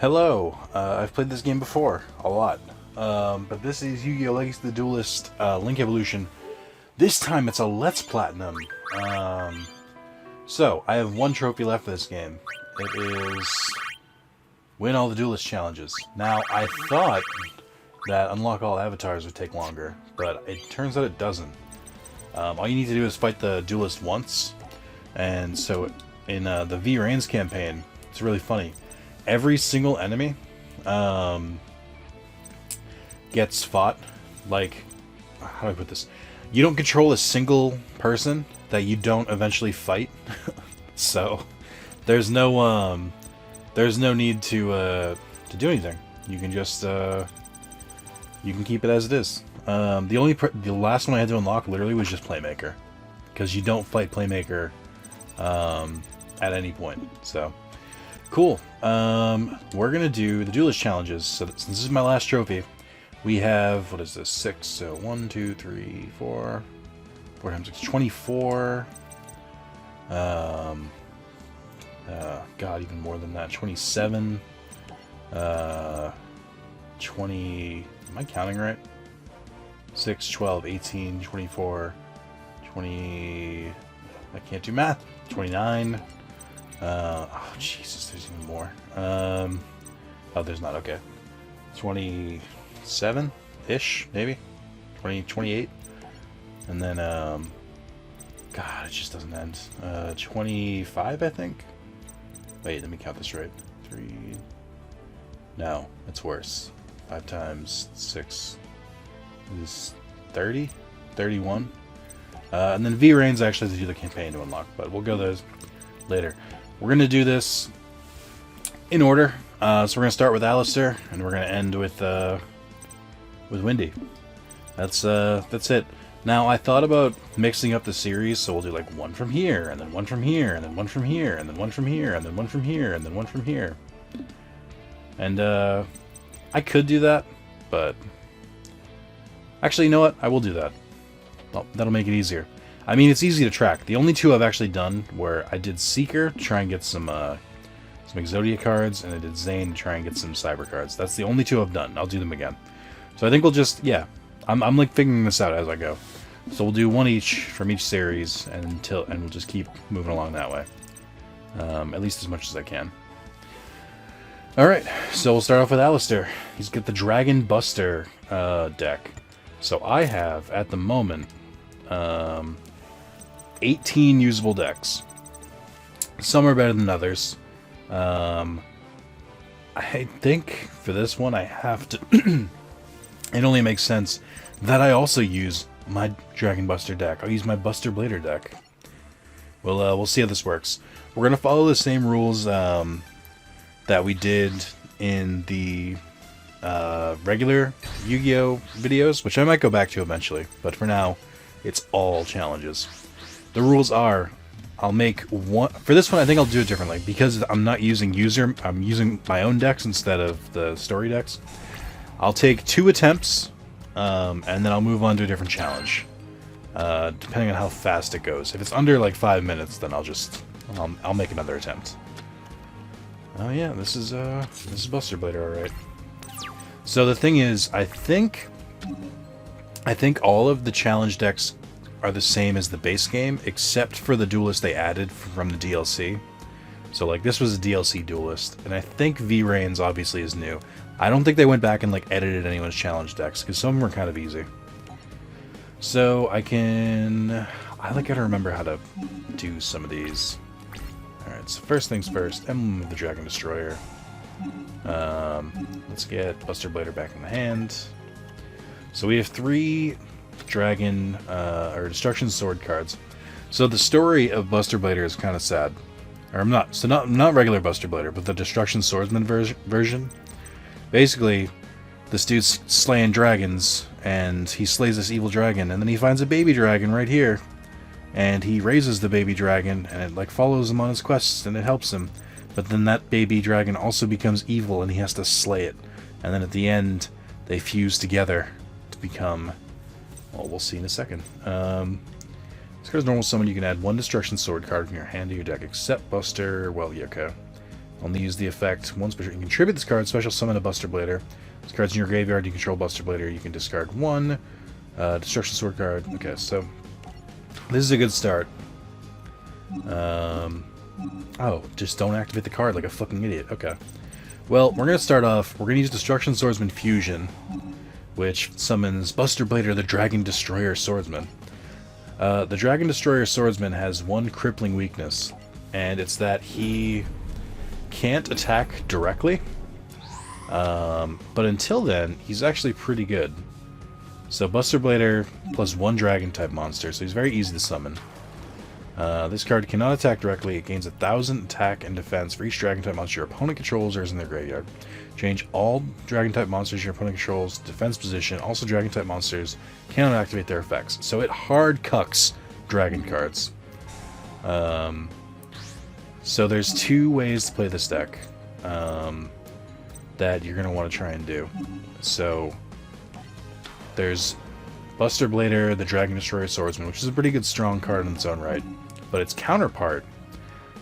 Hello, I've played this game before, a lot, but this is Yu-Gi-Oh! Legacy of the Duelist Link Evolution. This time it's a Let's Platinum. So, I have one trophy left for this game. It is win all the Duelist Challenges. Now, I thought that unlock all avatars would take longer, but it turns out it doesn't. All you need to do is fight the Duelist once, and so in the V Reigns campaign, it's really funny. Every single enemy gets fought. Like, how do I put this? You don't control a single person that you don't eventually fight. So there's no need to do anything. You can just you can keep it as it is. The last one I had to unlock literally was just Playmaker, because you don't fight Playmaker at any point. So cool. We're gonna do the Duelist Challenges. So since this is my last trophy, we have, what is this, 6, so 1, 2, 3, 4 times 6, 24, god, even more than that, 27, 20, am I counting right? 6, 12, 18, 24, 20, I can't do math, 29, oh Jesus, there's even more, oh, there's not, okay, 27-ish, maybe, 28, and then, god, it just doesn't end, 25, I think, wait, let me count this right, 3, no, it's worse, 5 times 6 is 30, 31, and then V Reigns actually has to do the campaign to unlock, but we'll go those later. We're going to do this in order, so we're going to start with Alistair, and we're going to end with Windy. That's it. Now, I thought about mixing up the series, so we'll do like one from here, and then one from here, and then one from here, and then one from here, and then one from here, and then one from here. And I could do that, but actually, you know what? I will do that. Well, that'll make it easier. I mean, it's easy to track. The only two I've actually done where I did Seeker to try and get some Exodia cards, and I did Zane to try and get some Cyber cards. That's the only two I've done. I'll do them again. So I think we'll just, yeah, I'm like figuring this out as I go. So we'll do one each from each series and we'll just keep moving along that way. At least as much as I can. Alright, so we'll start off with Alistair. He's got the Dragon Buster deck. So I have, at the moment, 18 usable decks. Some are better than others. I think for this one I have to... It only makes sense that I also use my Dragon Buster deck. I'll use my Buster Blader deck. We'll see how this works. We're going to follow the same rules that we did in the regular Yu-Gi-Oh! Videos, which I might go back to eventually, but for now, it's all challenges. The rules are, I'll make one... For this one, I think I'll do it differently, because I'm not using I'm using my own decks instead of the story decks. I'll take 2 attempts, and then I'll move on to a different challenge, depending on how fast it goes. If it's under like 5 minutes, then I'll make another attempt. Oh yeah, this is Buster Blader, all right. So the thing is, I think all of the challenge decks are the same as the base game, except for the Duelist they added from the DLC. So like this was a DLC Duelist, and I think V Reigns obviously is new. I don't think they went back and like edited anyone's challenge decks, because some of them are kind of easy. So I gotta remember how to do some of these. Alright, so first things first, Emblem of the Dragon Destroyer. Let's get Buster Blader back in the hand. So we have 3 Dragon or Destruction Sword cards. So the story of Buster Blader is kind of sad. Or not regular Buster Blader, but the Destruction Swordsman version. Basically, this dude's slaying dragons, and he slays this evil dragon, and then he finds a baby dragon right here. And he raises the baby dragon, and it like follows him on his quests, and it helps him. But then that baby dragon also becomes evil, and he has to slay it. And then at the end, they fuse together to become... Well, we'll see in a second. This card's normal summon. You can add 1 Destruction Sword card from your hand to your deck, except Buster. Well, yeah, okay. Only use the effect once per turn. You can tribute this card, special summon a Buster Blader. This card's in your graveyard, you control Buster Blader, you can discard 1. Destruction Sword card. Okay, so this is a good start. Oh, just don't activate the card like a fucking idiot. Okay. Well, we're going to start off, we're going to use Destruction Swordsman Fusion, which summons Buster Blader, the Dragon Destroyer Swordsman. The Dragon Destroyer Swordsman has one crippling weakness, and it's that he can't attack directly. But until then, he's actually pretty good. So Buster Blader plus 1 Dragon-type monster, so he's very easy to summon. This card cannot attack directly. It gains 1,000 attack and defense for each Dragon-type monster your opponent controls or is in their graveyard. Change all Dragon-type monsters your opponent controls defense position. Also, Dragon-type monsters cannot activate their effects. So it hard cucks Dragon cards. So there's 2 ways to play this deck that you're going to want to try and do. So there's Buster Blader, the Dragon Destroyer Swordsman, which is a pretty good strong card in its own right. But its counterpart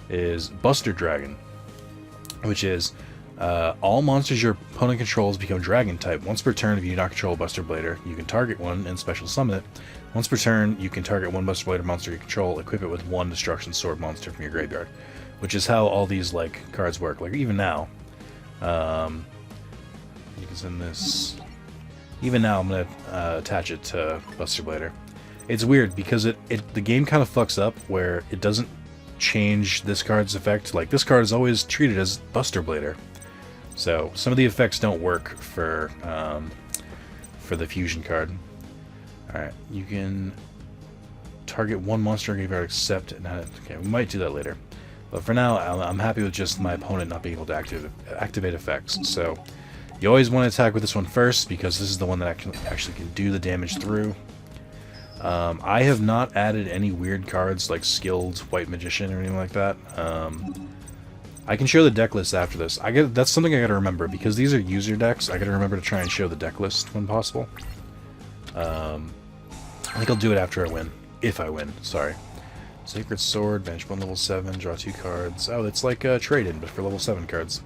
is Buster Dragon, which is all monsters your opponent controls become Dragon type. Once per turn, if you do not control Buster Blader, you can target one and special summon it. Once per turn, you can target 1 Buster Blader monster you control, equip it with 1 Destruction Sword monster from your graveyard, which is how all these like cards work. Like even now, you can send this. Even now, I'm going to attach it to Buster Blader. It's weird because the game kind of fucks up where it doesn't change this card's effect. Like, this card is always treated as Buster Blader. So, some of the effects don't work for the fusion card. Alright, you can target 1 monster in your graveyard except... Okay, we might do that later. But for now, I'm happy with just my opponent not being able to activate effects. So, you always want to attack with this one first, because this is the one that actually can do the damage through. I have not added any weird cards like Skilled White Magician or anything like that. I can show the deck list after this. That's something I gotta remember, because these are user decks. I gotta remember to try and show the deck list when possible. I think I'll do it after I win. If I win, sorry. Sacred Sword, bench 1 level 7, draw 2 cards. Oh, it's like Trade-In, but for level 7 cards.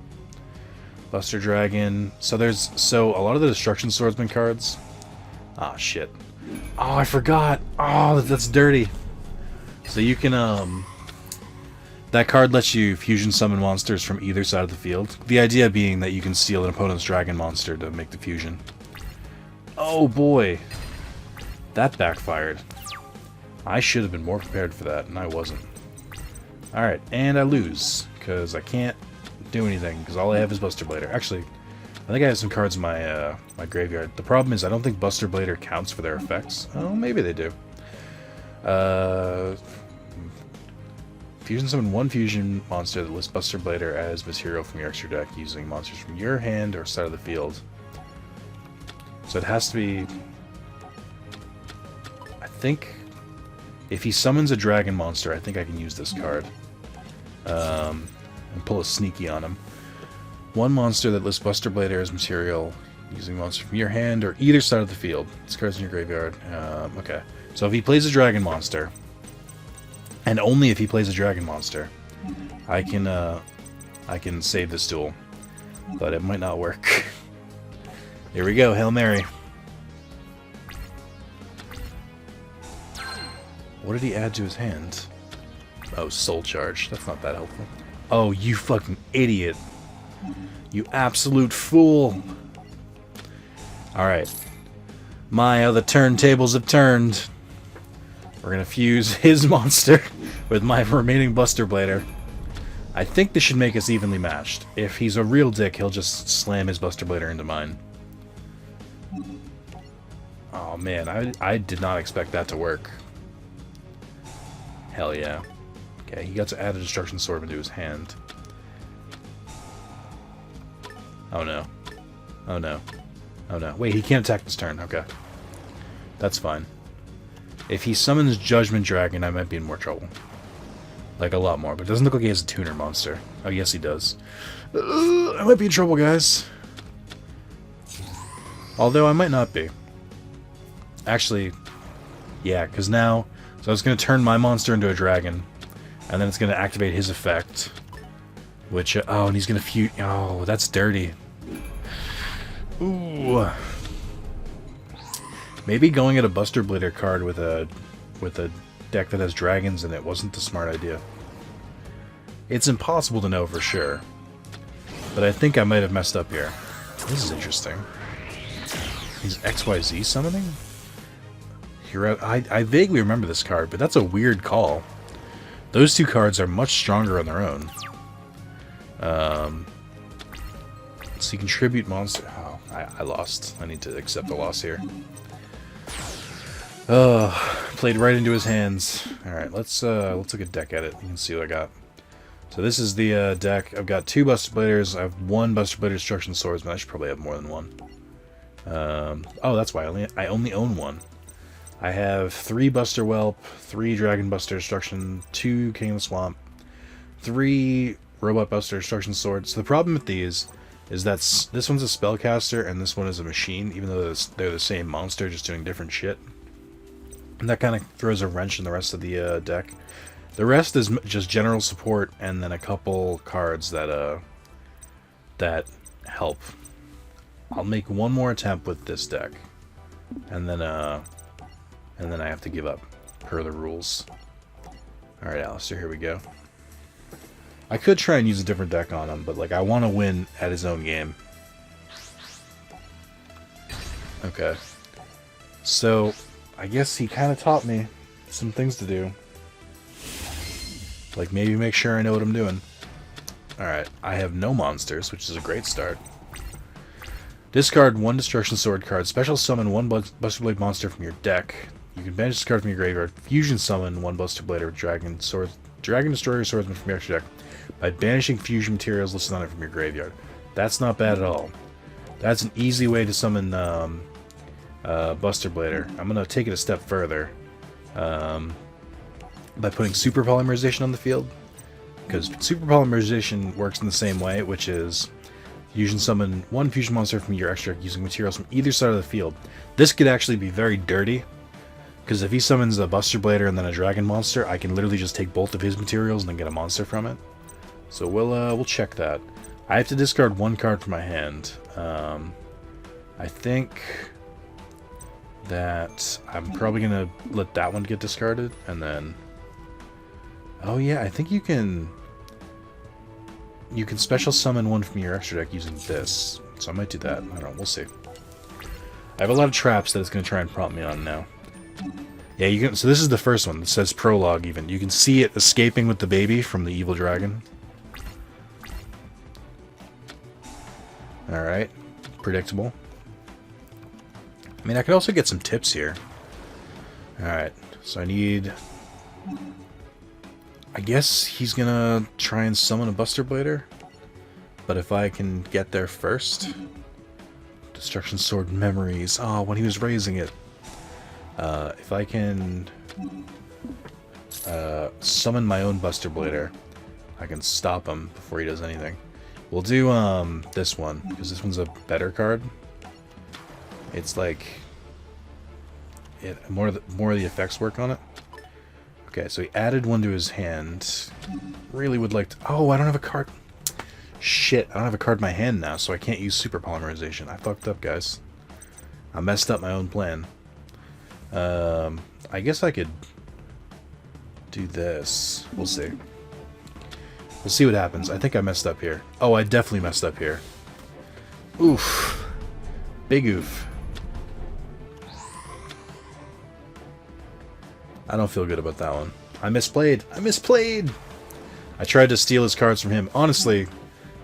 Buster Dragon. So a lot of the Destruction Swordsman cards. Ah, shit. Oh, I forgot. Oh, that's dirty. So you can that card lets you fusion summon monsters from either side of the field. The idea being that you can steal an opponent's dragon monster to make the fusion. Oh boy. That backfired. I should have been more prepared for that, and I wasn't. Alright, and I lose, because I can't do anything, because all I have is Buster Blader. Actually, I think I have some cards in my my graveyard. The problem is I don't think Buster Blader counts for their effects. Oh, maybe they do. Fusion summon 1 fusion monster that lists Buster Blader as material from your extra deck using monsters from your hand or side of the field. So it has to be... I think... If he summons a dragon monster, I think I can use this card. And pull a sneaky on him. 1 monster that lists Buster Blader as material using monster from your hand or either side of the field. This card's in your graveyard. Okay. So if he plays a dragon monster, and only if he plays a dragon monster, I can save this duel. But it might not work. Here we go, Hail Mary. What did he add to his hand? Oh, Soul Charge. That's not that helpful. Oh, you fucking idiot. You absolute fool. Alright. My, how the turntables have turned. We're gonna fuse his monster with my remaining Buster Blader. I think this should make us evenly matched. If he's a real dick, he'll just slam his Buster Blader into mine. Oh man, I did not expect that to work. Hell yeah. Okay, he got to add a Destruction Sword into his hand. Oh no. Oh no. Oh no. Wait, he can't attack this turn. Okay. That's fine. If he summons Judgment Dragon, I might be in more trouble. Like, a lot more. But it doesn't look like he has a tuner monster. Oh, yes he does. I might be in trouble, guys. Although, I might not be. Actually, yeah, because now... So I was going to turn my monster into a dragon. And then it's going to activate his effect. Which, oh, and he's gonna fuse. Oh, that's dirty. Ooh. Maybe going at a Buster Blader card with a deck that has dragons in it wasn't the smart idea. It's impossible to know for sure, but I think I might have messed up here. This is interesting. He's XYZ summoning? I vaguely remember this card, but that's a weird call. Those two cards are much stronger on their own. So you contribute monster. Oh, I lost. I need to accept the loss here. Oh, played right into his hands. Alright, let's look at deck edit. You can see what I got. So this is the deck. I've got 2 Buster Bladers. I have 1 Buster Blader Destruction Swordsman. I should probably have more than 1. Oh, that's why I only own 1. I have 3 Buster Whelp, 3 Dragon Buster Destruction, 2 King of the Swamp, 3 Robot Buster Destruction Sword. So the problem with these is that this one's a spellcaster and this one is a machine, even though they're the same monster, just doing different shit. And that kind of throws a wrench in the rest of the deck. The rest is just general support and then a couple cards that help. I'll make one more attempt with this deck, and then I have to give up per the rules. All right, Alistair, here we go. I could try and use a different deck on him, but like I want to win at his own game. Okay, so I guess he kind of taught me some things to do. Like maybe make sure I know what I'm doing. Alright, I have no monsters, which is a great start. Discard 1 Destruction Sword card. Special summon 1 Buster Blade monster from your deck. You can banish this card from your graveyard. Fusion summon 1 Buster Blade or Dragon Destroyer Swordsman from your extra deck by banishing fusion materials listed on it from your graveyard. That's not bad at all. That's an easy way to summon Buster Blader. I'm going to take it a step further. By putting Super Polymerization on the field, because Super Polymerization works in the same way, which is fusion summon 1 fusion monster from your extra deck using materials from either side of the field. This could actually be very dirty, because if he summons a Buster Blader and then a Dragon monster, I can literally just take both of his materials and then get a monster from it. So we'll check that. I have to discard 1 card from my hand. I think that I'm probably gonna let that one get discarded, and then. Oh yeah, I think you can special summon 1 from your extra deck using this. So I might do that. I don't know, we'll see. I have a lot of traps that it's going to try and prompt me on now. Yeah, you can. So this is the first one. It says prologue even. You can see it escaping with the baby from the evil dragon. Alright. Predictable. I mean, I could also get some tips here. Alright. So I need... I guess he's gonna try and summon a Buster Blader, but if I can get there first... Destruction Sword Memories. Oh, when he was raising it. If I can summon my own Buster Blader, I can stop him before he does anything. We'll do this one, because this one's a better card. It's like... more of the effects work on it. Okay, so he added 1 to his hand. Really would like to... Oh, I don't have a card. Shit, I don't have a card in my hand now, so I can't use Super Polymerization. I fucked up, guys. I messed up my own plan. I guess I could do this. We'll see. We'll see what happens. I think I messed up here. Oh, I definitely messed up here. Oof. Big oof. I don't feel good about that one. I misplayed. I misplayed! I tried to steal his cards from him. Honestly,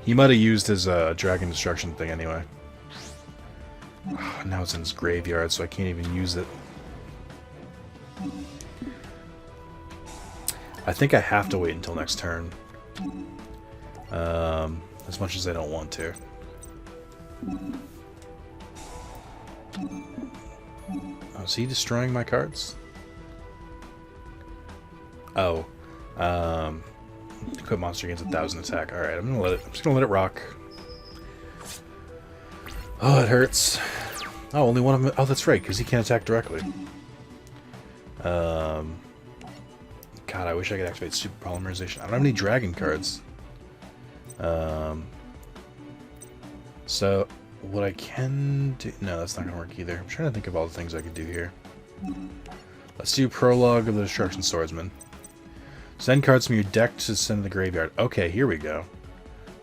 he might have used his Dragon Destruction thing anyway. Oh, now it's in his graveyard, so I can't even use it. I think I have to wait until next turn. As much as I don't want to. Oh, is he destroying my cards? Oh, equip monster gains 1,000 attack. All right, I'm just gonna let it rock. Oh, it hurts. Oh, only one of them. Oh, that's right, because he can't attack directly. God, I wish I could activate Super Polymerization. I don't have any dragon cards. So, what I can do... No, that's not going to work either. I'm trying to think of all the things I could do here. Let's do Prologue of the Destruction Swordsman. Send cards from your deck to send to the graveyard. Okay, here we go.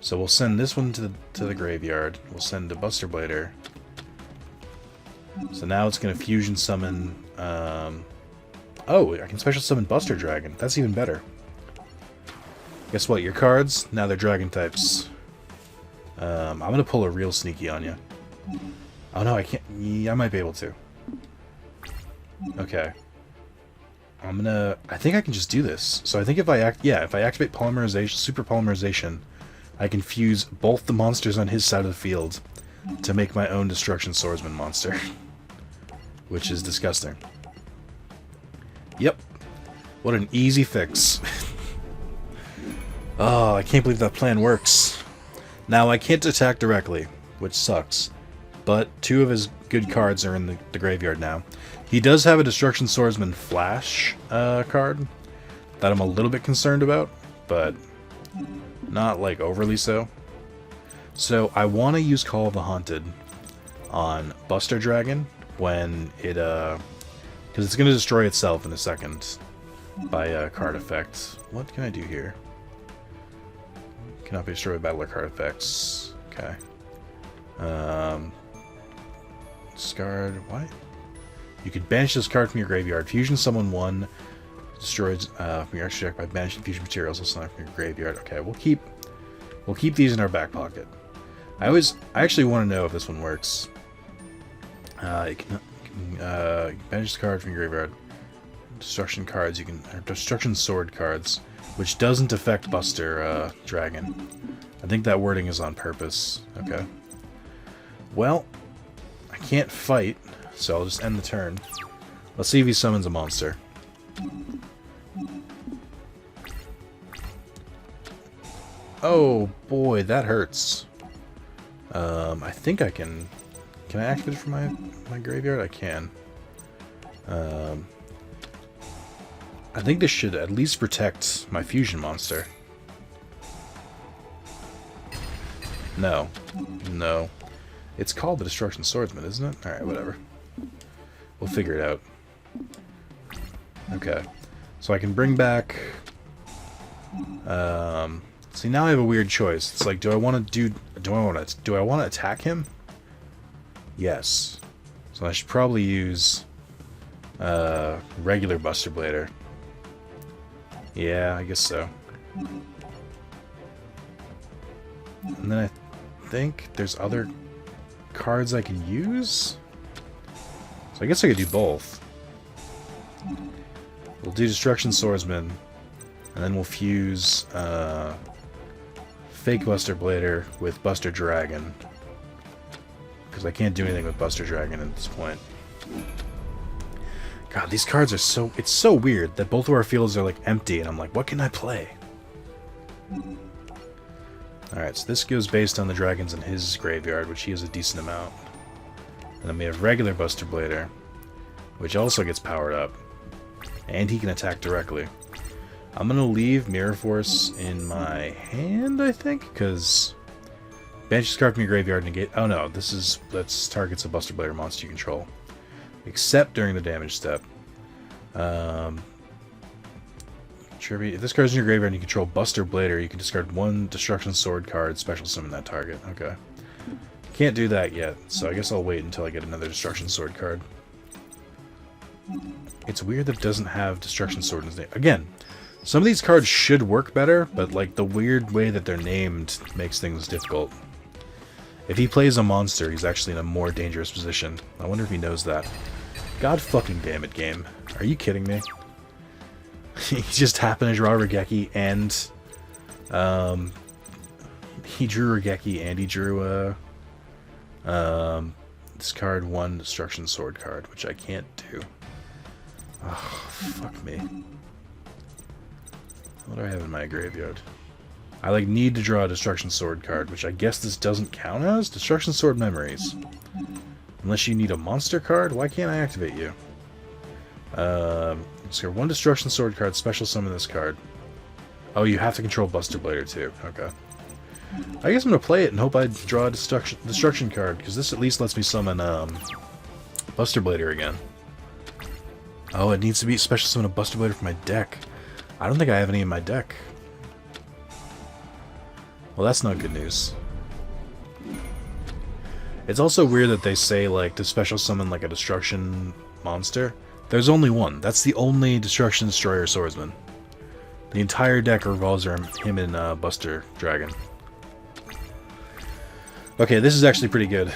So we'll send this one to the graveyard. We'll send a Buster Blader. So now it's going to fusion summon... Oh, I can special summon Buster Dragon. That's even better. Guess what? Your cards, now they're dragon types. I'm going to pull a real sneaky on you. Oh no, I can't. I might be able to. Okay. I think I can just do this. So I think if I activate polymerization, super polymerization, I can fuse both the monsters on his side of the field to make my own Destruction Swordsman monster. Which is disgusting. Yep. What an easy fix. Oh, I can't believe that plan works. Now, I can't attack directly, which sucks. But 2 of his good cards are in the graveyard now. He does have a Destruction Swordsman Flash card that I'm a little bit concerned about, but not, like, overly so. So, I want to use Call of the Haunted on Buster Dragon when it, because it's going to destroy itself in a second by a card effect. What can I do here? Cannot be destroyed by battle or card effects. Okay. Discard. What? You could banish this card from your graveyard. Fusion summon 1. Destroys from your extra deck by banishing fusion materials. Also not from your graveyard. Okay, we'll keep these in our back pocket. I actually want to know if this one works. You can banish the card from your graveyard. Destruction cards. Destruction sword cards, which doesn't affect Buster Dragon. I think that wording is on purpose. Okay. Well, I can't fight, so I'll just end the turn. Let's see if he summons a monster. Oh boy, that hurts. I think I can. Can I activate it from my graveyard? I can. I think this should at least protect my fusion monster. No. No. It's called the Destruction Swordsman, isn't it? Alright, whatever. We'll figure it out. Okay. So I can bring back... see, now I have a weird choice. It's like, do I want to attack him? Yes. So I should probably use regular Buster Blader. Yeah, I guess so. And then I think there's other cards I can use? So I guess I could do both. We'll do Destruction Swordsman, and then we'll fuse fake Buster Blader with Buster Dragon. Because I can't do anything with Buster Dragon at this point. God, these cards are so... It's so weird that both of our fields are, like, empty, and I'm like, what can I play? Alright, so this goes based on the dragons in his graveyard, which he has a decent amount. And then we have regular Buster Blader, which also gets powered up. And he can attack directly. I'm going to leave Mirror Force in my hand, I think, because... Banish this card from your graveyard and negate... Oh no, that's targets a Buster Blader monster you control. Except during the damage step. If this card's in your graveyard and you control Buster Blader, you can discard 1 Destruction Sword card, special summon that target. Okay. Can't do that yet, so I guess I'll wait until I get another Destruction Sword card. It's weird that it doesn't have Destruction Sword in its name. Again, some of these cards should work better, but like the weird way that they're named makes things difficult. If he plays a monster, he's actually in a more dangerous position. I wonder if he knows that. God fucking damn it, game. Are you kidding me? He just happened to draw Regeki, and he drew Regeki, and he drew discard 1 Destruction Sword card, which I can't do. Oh, fuck me. What do I have in my graveyard? I like need to draw a Destruction Sword card, which I guess this doesn't count as Destruction Sword Memories. Unless you need a monster card, why can't I activate you? Discard 1 Destruction Sword card, special summon this card. Oh, you have to control Buster Blader too. Okay. I guess I'm going to play it and hope I draw a destruction card, because this at least lets me summon Buster Blader again. Oh, it needs to be special summon a Buster Blader for my deck. I don't think I have any in my deck. Well, that's not good news. It's also weird that they say, like, to special summon, like, a destruction monster. There's only one. That's the only Destruction Destroyer Swordsman. The entire deck revolves around him and Buster Dragon. Okay, this is actually pretty good.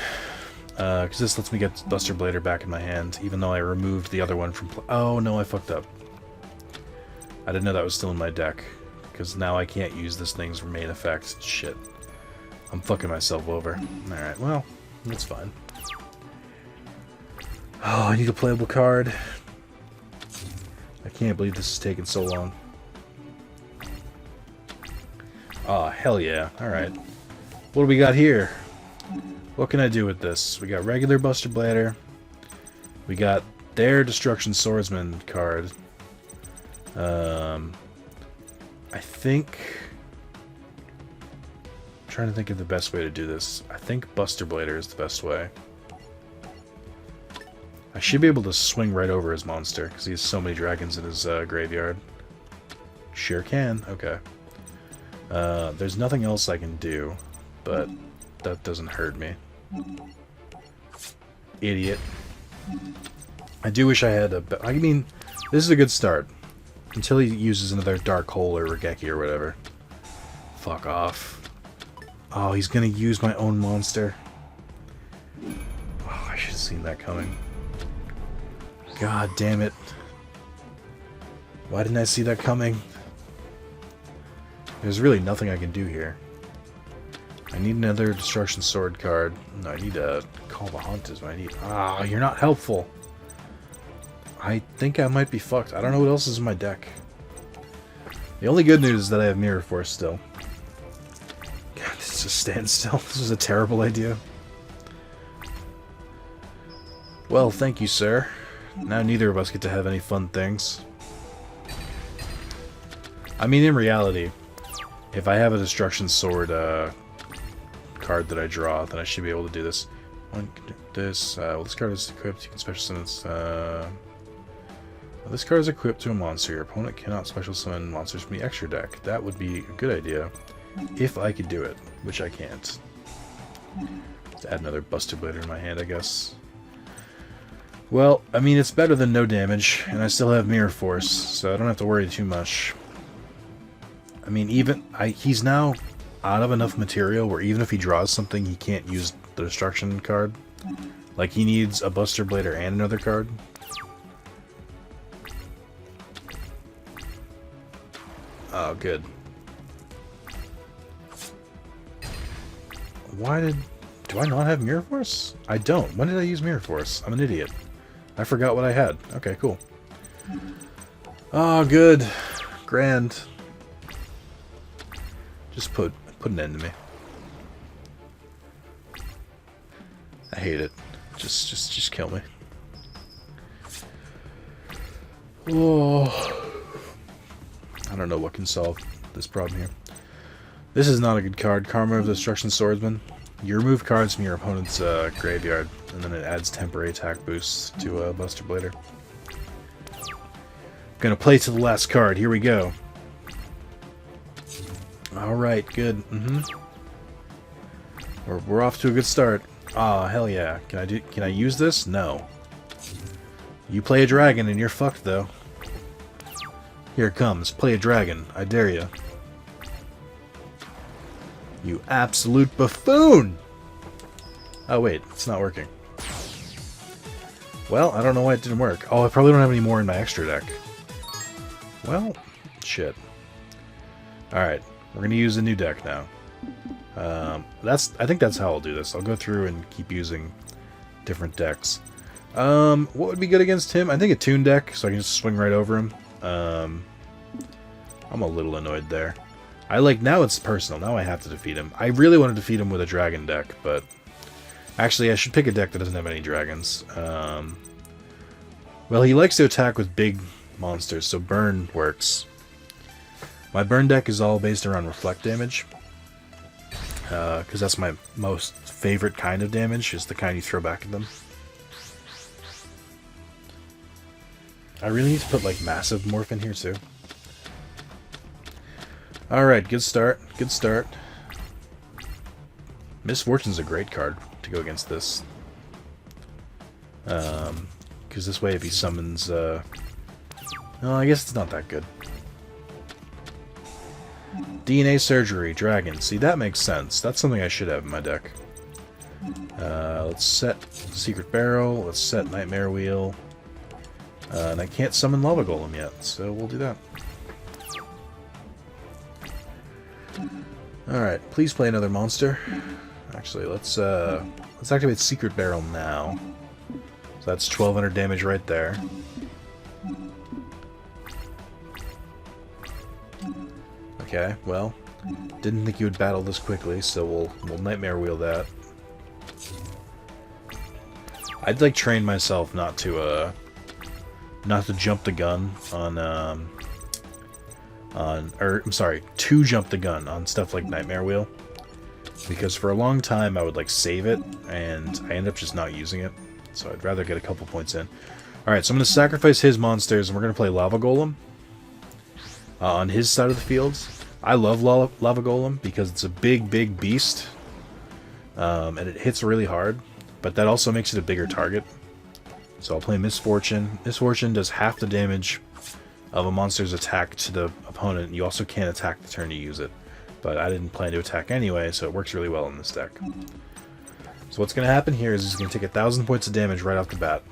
Because this lets me get Buster Blader back in my hand, even though I removed the other one from play. Oh, no, I fucked up. I didn't know that was still in my deck. Because now I can't use this thing's main effect. Shit. I'm fucking myself over. Alright, well, that's fine. Oh, I need a playable card. I can't believe this is taking so long. Oh, hell yeah. Alright. What do we got here? What can I do with this? We got regular Buster Blader. We got their Destruction Swordsman card. I think... I'm trying to think of the best way to do this. I think Buster Blader is the best way. I should be able to swing right over his monster, because he has so many dragons in his graveyard. Sure can. Okay. There's nothing else I can do, but that doesn't hurt me. Idiot. I do wish I had a... I mean, this is a good start. Until he uses another Dark Hole or Regeki or whatever. Fuck off. Oh, he's gonna use my own monster. Oh, I should have seen that coming. God damn it. Why didn't I see that coming? There's really nothing I can do here. I need another Destruction Sword card. No, I need to Call the Hunt is what I need. Ah, you're not helpful. I think I might be fucked. I don't know what else is in my deck. The only good news is that I have Mirror Force still. God, this just stands still. This is a terrible idea. Well, thank you, sir. Now neither of us get to have any fun things. I mean, in reality, if I have a Destruction Sword card that I draw, then I should be able to do this. Well, this card is equipped. You can special summon this card is equipped to a monster. Your opponent cannot special summon monsters from the extra deck. That would be a good idea if I could do it, which I can't. Let's add another Buster Blader in my hand, I guess. Well, I mean, it's better than no damage, and I still have Mirror Force, so I don't have to worry too much. I mean, he's now out of enough material where even if he draws something, he can't use the Destruction card. Like, he needs a Buster Blader and another card. Oh, good. Do I not have Mirror Force? I don't. When did I use Mirror Force? I'm an idiot. I forgot what I had. Okay, cool. Oh, good. Grand. Just put an end to me. I hate it. Just kill me. Oh. I don't know what can solve this problem here. This is not a good card. Karma of the Destruction Swordsman. You remove cards from your opponent's graveyard, and then it adds temporary attack boosts to Buster Blader. Gonna play to the last card. Here we go. Alright, good. We're off to a good start. Ah, hell yeah. Can I use this? No. You play a dragon and you're fucked though. Here it comes. Play a dragon. I dare you. You absolute buffoon! Oh wait, it's not working. Well, I don't know why it didn't work. Oh, I probably don't have any more in my extra deck. Well, shit. Alright, we're gonna use a new deck now. I think that's how I'll do this. I'll go through and keep using different decks. What would be good against him? I think a Toon deck, so I can just swing right over him. I'm a little annoyed there. Now it's personal. Now I have to defeat him. I really want to defeat him with a dragon deck, but... Actually, I should pick a deck that doesn't have any dragons. Well, he likes to attack with big monsters, so burn works. My burn deck is all based around reflect damage. because that's my most favorite kind of damage, is the kind you throw back at them. I really need to put, like, massive morph in here, too. Alright, good start. Good start. Misfortune's a great card to go against this. Because this way if he summons... No, I guess it's not that good. DNA Surgery, Dragon. See, that makes sense. That's something I should have in my deck. Let's set Secret Barrel. Let's set Nightmare Wheel. And I can't summon Lava Golem yet, so we'll do that. Alright, please play another monster. Actually, let's activate Secret Barrel now. So that's 1200 damage right there. Okay, well, didn't think you would battle this quickly, so we'll Nightmare Wheel that. I'd like train myself not to jump the gun to jump the gun on stuff like Nightmare Wheel, because for a long time I would like save it and I end up just not using it, so I'd rather get a couple points in. Alright, so I'm going to sacrifice his monsters and we're going to play Lava Golem on his side of the field. I love Lava Golem because it's a big beast, and it hits really hard, but that also makes it a bigger target. So I'll play Misfortune. Misfortune does half the damage of a monster's attack to the opponent. You also can't attack the turn you use it. But I didn't plan to attack anyway, so it works really well in this deck. So what's going to happen here is he's going to take 1,000 points of damage right off the bat.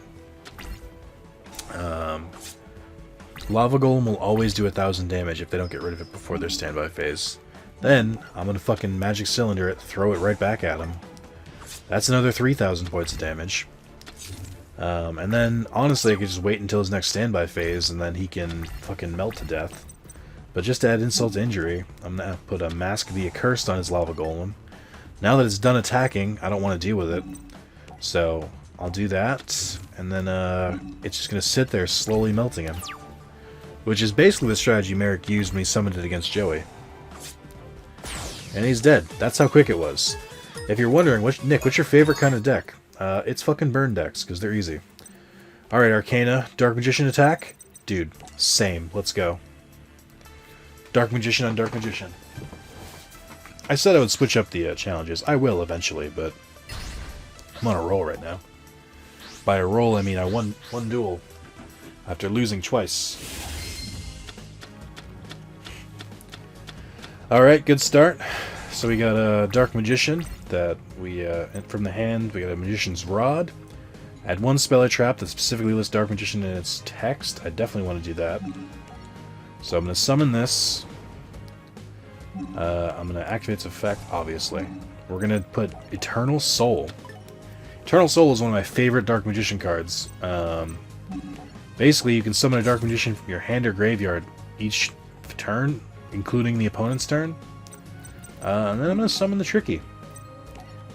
Lava Golem will always do 1,000 damage if they don't get rid of it before their standby phase. Then, I'm going to fucking Magic Cylinder it, throw it right back at him. That's another 3,000 points of damage. And then, honestly, I could just wait until his next standby phase, and then he can fucking melt to death. But just to add insult to injury, I'm going to to put a Mask via Cursed on his Lava Golem. Now that it's done attacking, I don't want to deal with it. So, I'll do that, and then it's just going to sit there slowly melting him. Which is basically the strategy Merrick used when he summoned it against Joey. And he's dead. That's how quick it was. If you're wondering, Nick, what's your favorite kind of deck? It's fucking burn decks, because they're easy. Alright, Arcana. Dark Magician attack? Dude, same. Let's go. Dark Magician on Dark Magician. I said I would switch up the challenges. I will eventually, but I'm on a roll right now. By a roll, I mean I won one duel after losing twice. Alright, good start. So we got a Dark Magician that we, from the hand, we got a Magician's Rod. Add one spell or trap that specifically lists Dark Magician in its text. I definitely want to do that. So I'm going to summon this. I'm going to activate its effect, obviously. We're going to put Eternal Soul. Eternal Soul is one of my favorite Dark Magician cards. Basically, you can summon a Dark Magician from your hand or graveyard each turn, including the opponent's turn. And then I'm going to summon the Tricky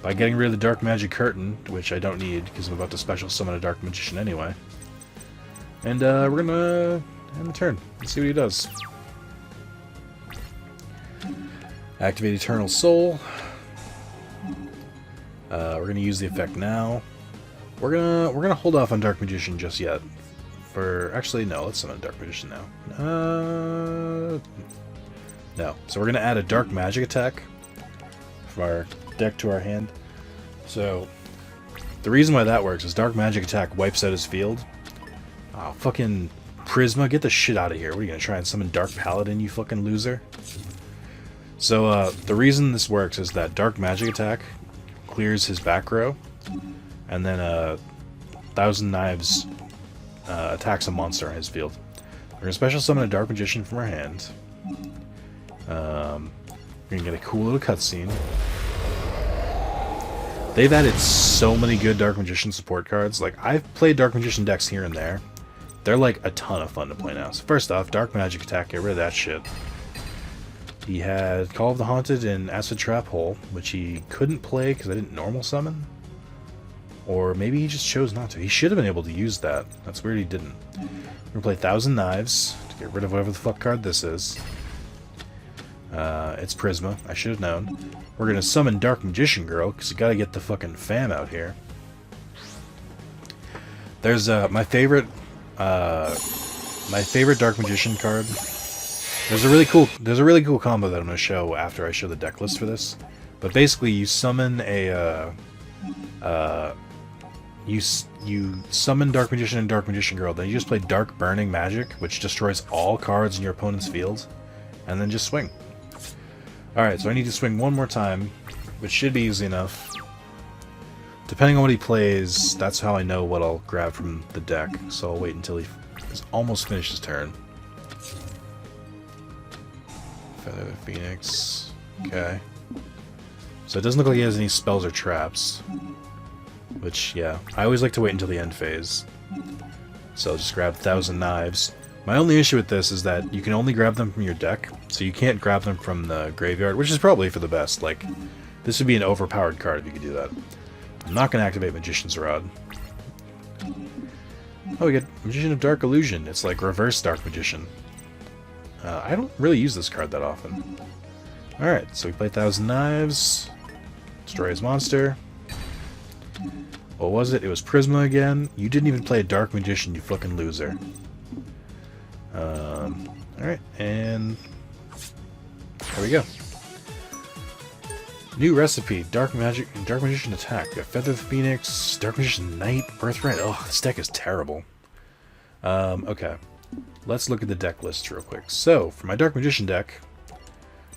by getting rid of the Dark Magic Curtain, which I don't need because I'm about to special summon a Dark Magician anyway. And we're going to end the turn. Let's see what he does. Activate Eternal Soul. We're going to use the effect now. We're gonna hold off on Dark Magician just yet. Actually, no, let's summon Dark Magician now. No. So we're going to add a Dark Magic attack from our deck to our hand. So, the reason why that works is Dark Magic attack wipes out his field. Oh, fucking Prisma, get the shit out of here. What are you going to try and summon Dark Paladin, you fucking loser? So, the reason this works is that Dark Magic attack clears his back row, and then 1,000 Knives attacks a monster on his field. We're going to special summon a Dark Magician from our hand. We're going to get a cool little cutscene. They've added so many good Dark Magician support cards. Like, I've played Dark Magician decks here and there. They're like a ton of fun to play now. So first off, Dark Magic attack, get rid of that shit. He had Call of the Haunted and Acid Trap Hole, which he couldn't play because I didn't normal summon. Or maybe he just chose not to. He should have been able to use that. That's weird he didn't. We're going to play 1,000 Knives to get rid of whatever the fuck card this is. It's Prisma. I should have known. We're gonna summon Dark Magician Girl, because you gotta get the fucking fam out here. There's my favorite Dark Magician card. There's a really cool combo that I'm gonna show after I show the deck list for this. But basically, you summon a you summon Dark Magician and Dark Magician Girl. Then you just play Dark Burning Magic, which destroys all cards in your opponent's field, and then just swing. All right, so I need to swing one more time, which should be easy enough. Depending on what he plays, that's how I know what I'll grab from the deck. So I'll wait until he's almost finished his turn. Feather the Phoenix. Okay. So it doesn't look like he has any spells or traps. Which, yeah, I always like to wait until the end phase. So I'll just grab 1,000 Knives. My only issue with this is that you can only grab them from your deck, so you can't grab them from the graveyard, which is probably for the best. Like, this would be an overpowered card if you could do that. I'm not going to activate Magician's Rod. Oh, we get Magician of Dark Illusion. It's like reverse Dark Magician. I don't really use this card that often. Alright, so we play 1,000 Knives. Destroy his monster. What was it? It was Prisma again. You didn't even play a Dark Magician, you fucking loser. Alright, and there we go. New recipe, Dark Magician attack. We got Feather the Phoenix, Dark Magician Knight, Birthright. Oh, this deck is terrible. Okay. Let's look at the deck list real quick. So, for my Dark Magician deck,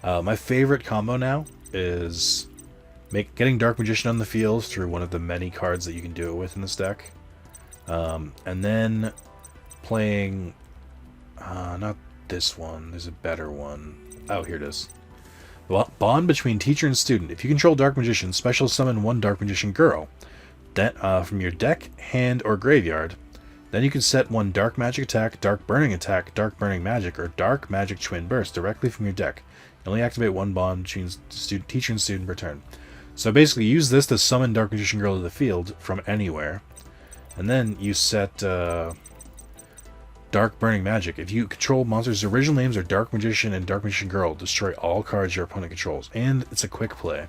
my favorite combo now is getting Dark Magician on the field through one of the many cards that you can do it with in this deck. And then playing... not this one. There's a better one. Oh, here it is. Bond between teacher and student. If you control Dark Magician, special summon one Dark Magician Girl from your deck, hand, or graveyard. Then you can set one Dark Magic attack, Dark Burning attack, Dark Burning Magic, or Dark Magic Twin Burst directly from your deck. You only activate one bond between teacher and student per turn. So basically, use this to summon Dark Magician Girl to the field from anywhere. And then you set Dark Burning Magic. If you control monsters' original names are Dark Magician and Dark Magician Girl, destroy all cards your opponent controls. And it's a quick play.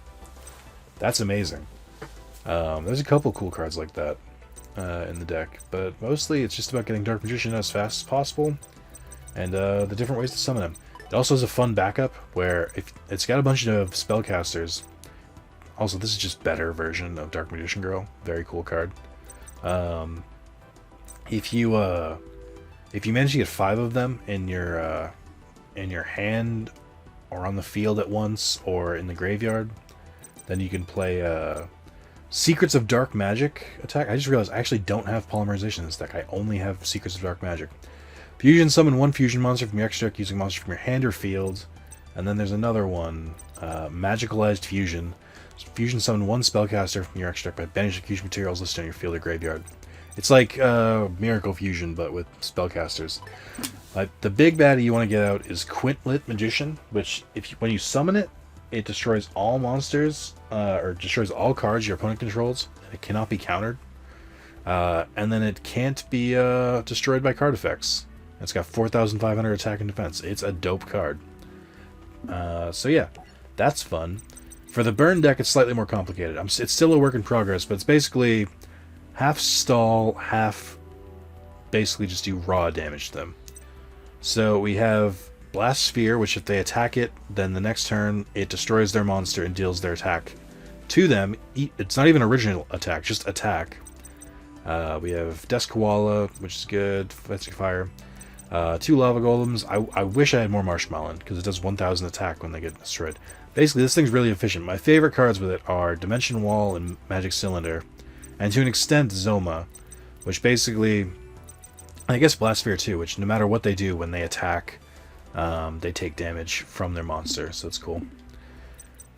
That's amazing. There's a couple cool cards like that in the deck, but mostly it's just about getting Dark Magician as fast as possible and the different ways to summon him. It also has a fun backup where if it's got a bunch of spellcasters. Also, this is just better version of Dark Magician Girl. Very cool card. If you manage to get 5 of them in your hand or on the field at once or in the graveyard, then you can play Secrets of Dark Magic attack. I just realized I actually don't have Polymerization in this deck. I only have Secrets of Dark Magic. Fusion, summon one fusion monster from your extra deck using monster from your hand or field. And then there's another one, Magicalized Fusion. Fusion, summon one spellcaster from your extra deck by banishing fusion materials listed on your field or graveyard. It's like Miracle Fusion, but with spellcasters. The big baddie you want to get out is Quintlet Magician, which when you summon it, it destroys all monsters, or destroys all cards your opponent controls. It cannot be countered. And then it can't be destroyed by card effects. It's got 4,500 attack and defense. It's a dope card. So yeah, that's fun. For the burn deck, it's slightly more complicated. It's still a work in progress, but it's basically half stall, half basically just do raw damage to them. So we have Blast Sphere, which if they attack it, then the next turn it destroys their monster and deals their attack to them. It's not even original attack, just attack. We have Desk-Koala, which is good. Fancy Fire. 2 Lava Golems. I wish I had more Marshmallow, because it does 1,000 attack when they get destroyed. Basically, this thing's really efficient. My favorite cards with it are Dimension Wall and Magic Cylinder. And to an extent, Zoma, which basically, I guess Blast Sphere too, which no matter what they do when they attack, they take damage from their monster, so it's cool.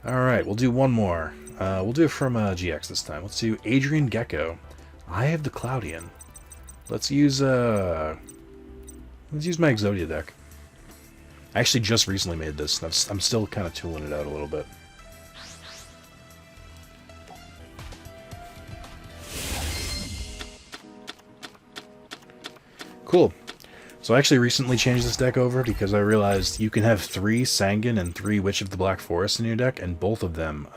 Alright, we'll do one more. We'll do it from GX this time. Let's do Adrian Gecko. I have the Cloudian. Let's use my Exodia deck. I actually just recently made this. I'm still kind of tooling it out a little bit. Cool. So I actually recently changed this deck over because I realized you can have 3 Sanguine and 3 Witch of the Black Forest in your deck, and both of them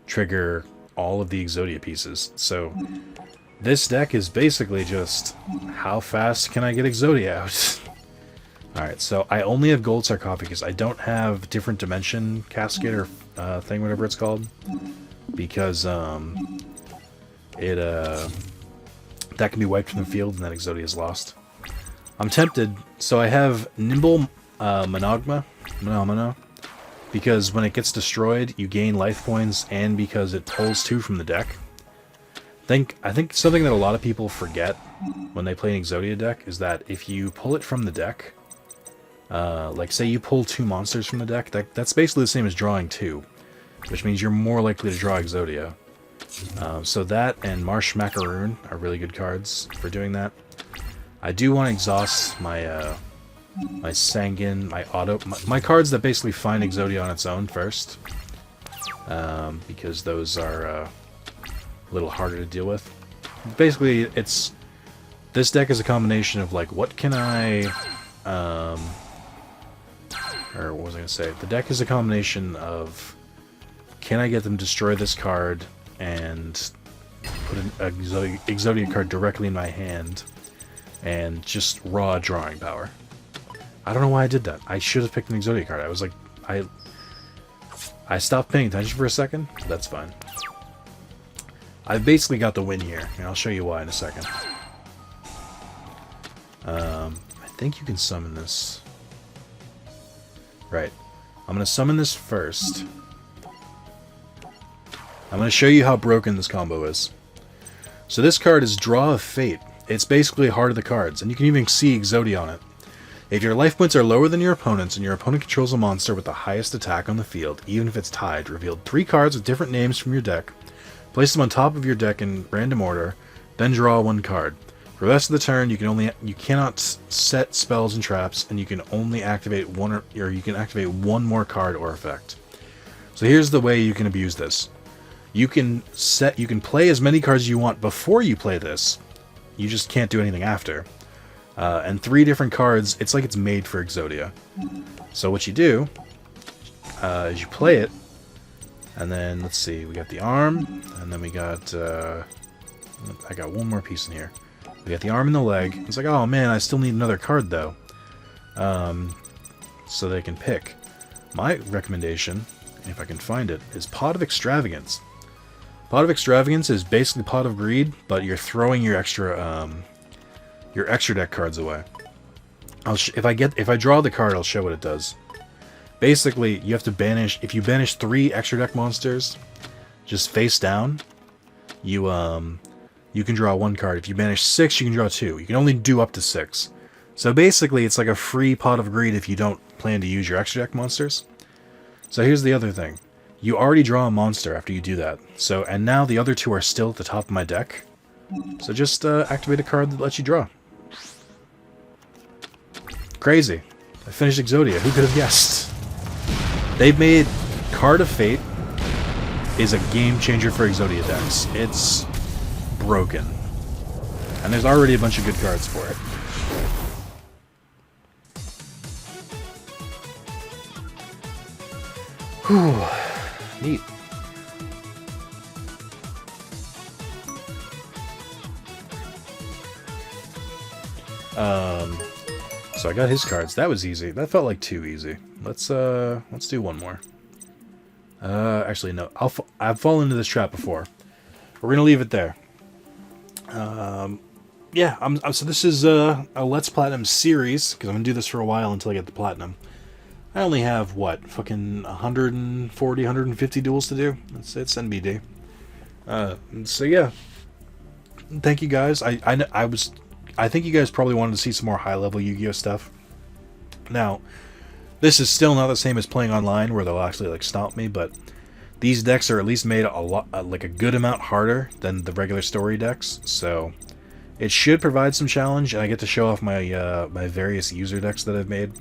trigger all of the Exodia pieces. So this deck is basically just, how fast can I get Exodia out? Alright, so I only have Gold Sarcophagus. I don't have Different Dimension Casket or thing, whatever it's called, because that can be wiped from the field and then Exodia is lost. I'm tempted, so I have Nimble Monomano, because when it gets destroyed, you gain life points, and because it pulls 2 from the deck. I think something that a lot of people forget when they play an Exodia deck is that if you pull it from the deck, like say you pull 2 monsters from the deck, that's basically the same as drawing 2, which means you're more likely to draw Exodia. So that and Marsh Macaroon are really good cards for doing that. I do want to exhaust my my Sanguine, my cards that basically find Exodia on its own first, because those are a little harder to deal with. Basically, this deck is a combination of like, what can I, or what was I going to say? The deck is a combination of, can I get them to destroy this card and put an Exodia card directly in my hand, and just raw drawing power. I don't know why I did that. I should have picked an Exodia card. I was like, I stopped paying attention for a second. That's fine. I've basically got the win here, and I'll show you why in a second. I think you can summon this. Right. I'm going to summon this first. I'm going to show you how broken this combo is. So this card is Draw of Fate. It's basically Heart of the Cards, and you can even see Exodia on it. If your life points are lower than your opponent's and your opponent controls a monster with the highest attack on the field, even if it's tied, reveal 3 cards with different names from your deck, place them on top of your deck in random order, then draw 1 card. For the rest of the turn, you cannot set spells and traps, and you can only activate one more card or effect. So here's the way you can abuse this. You can play as many cards as you want before you play this. You just can't do anything after. And 3 different cards, it's like it's made for Exodia. So what you do is you play it, and then let's see, we got the arm, and then we got I got one more piece in here. We got the arm and the leg. It's like, oh man, I still need another card though. So they can pick. My recommendation, if I can find it, is Pot of Extravagance. Pot of Extravagance is basically Pot of Greed, but you're throwing your extra deck cards away. If I draw the card, I'll show what it does. Basically, you have to banish. If you banish 3 extra deck monsters, just face down, you can draw 1 card. If you banish 6, you can draw 2. You can only do up to 6. So basically, it's like a free Pot of Greed if you don't plan to use your extra deck monsters. So here's the other thing. You already draw a monster after you do that. So, and now the other 2 are still at the top of my deck. So just activate a card that lets you draw. Crazy. I finished Exodia. Who could have guessed? They've made Card of Fate is a game changer for Exodia decks. It's broken. And there's already a bunch of good cards for it. Whew. Neat. So I got his cards. That was easy. That felt like too easy. Let's do one more. Actually no. I've fallen into this trap before. We're gonna leave it there. Yeah. So this is a Let's Platinum series because I'm gonna do this for a while until I get the platinum. I only have what, fucking 140, 150 duels to do. It's NBD. So yeah. Thank you guys. I think you guys probably wanted to see some more high-level Yu-Gi-Oh stuff. Now, this is still not the same as playing online, where they'll actually like stomp me, but these decks are at least made like a good amount harder than the regular story decks, so it should provide some challenge, and I get to show off my my various user decks that I've made.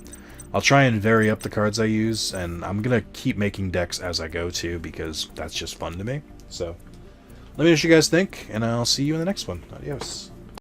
I'll try and vary up the cards I use, and I'm gonna keep making decks as I go too, because that's just fun to me. So, let me know what you guys think, and I'll see you in the next one. Adios.